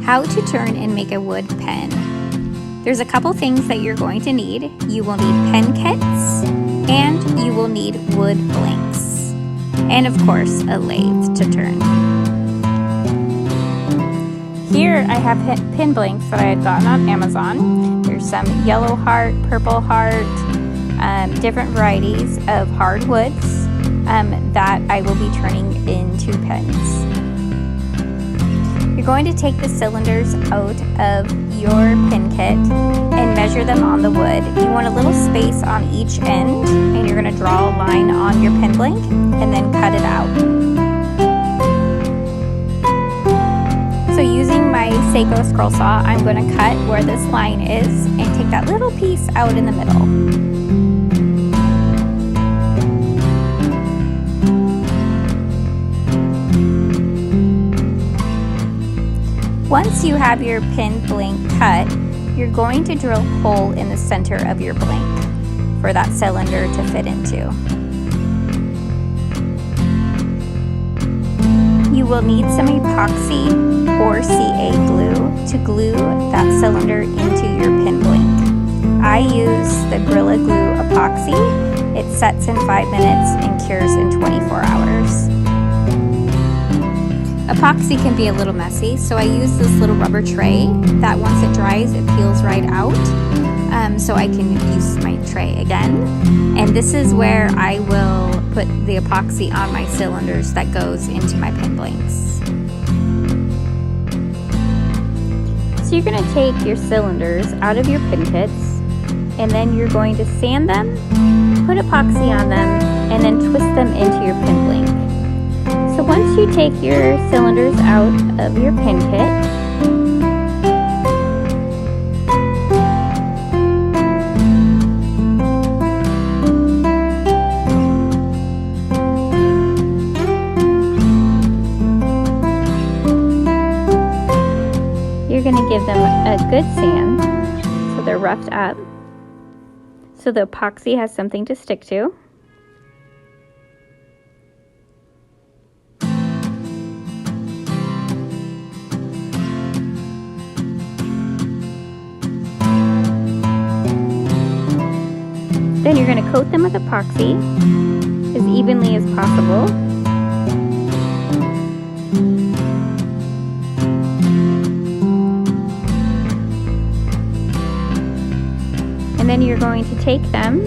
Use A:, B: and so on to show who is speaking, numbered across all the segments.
A: How to turn and make a wood pen. There's a couple things that you're going to need. You will need pen kits, and you will need wood blanks, and of course a lathe to turn. Here I have pin blanks that I had gotten on Amazon. There's some yellow heart, purple heart, different varieties of hardwoods that I will be turning into pens. You're going to take the cylinders out of your pin kit and measure them on the wood. You want a little space on each end, and you're going to draw a line on your pin blank and then cut it out. So using my Seyco scroll saw, I'm going to cut where this line is and take that little piece out in the middle. Once you have your pin blank cut, you're going to drill a hole in the center of your blank for that cylinder to fit into. You will need some epoxy or CA glue to glue that cylinder into your pin blank. I use the Gorilla Glue epoxy. It sets in 5 minutes and cures in 24 hours. Epoxy can be a little messy, so I use this little rubber tray that once it dries, it peels right out, so I can use my tray again. And this is where I will put the epoxy on my cylinders that goes into my pin blanks. So you're going to take your cylinders out of your pin kits, and then you're going to sand them, put epoxy on them, and then twist them into your pin blank. So once you take your cylinders out of your pin kit, you're going to give them a good sand so they're roughed up, so the epoxy has something to stick to. Then you're going to coat them with epoxy as evenly as possible. And then you're going to take them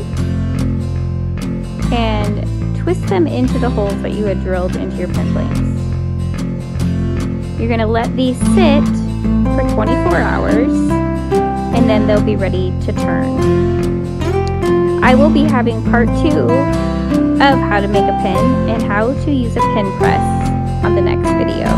A: and twist them into the holes that you had drilled into your pin blanks. You're going to let these sit for 24 hours, and then they'll be ready to turn. I will be having part 2 of how to make a pin and how to use a pin press on the next video.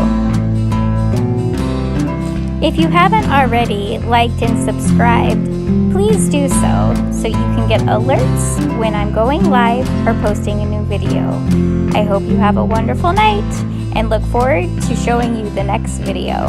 A: If you haven't already liked and subscribed, please do so you can get alerts when I'm going live or posting a new video. I hope you have a wonderful night and look forward to showing you the next video.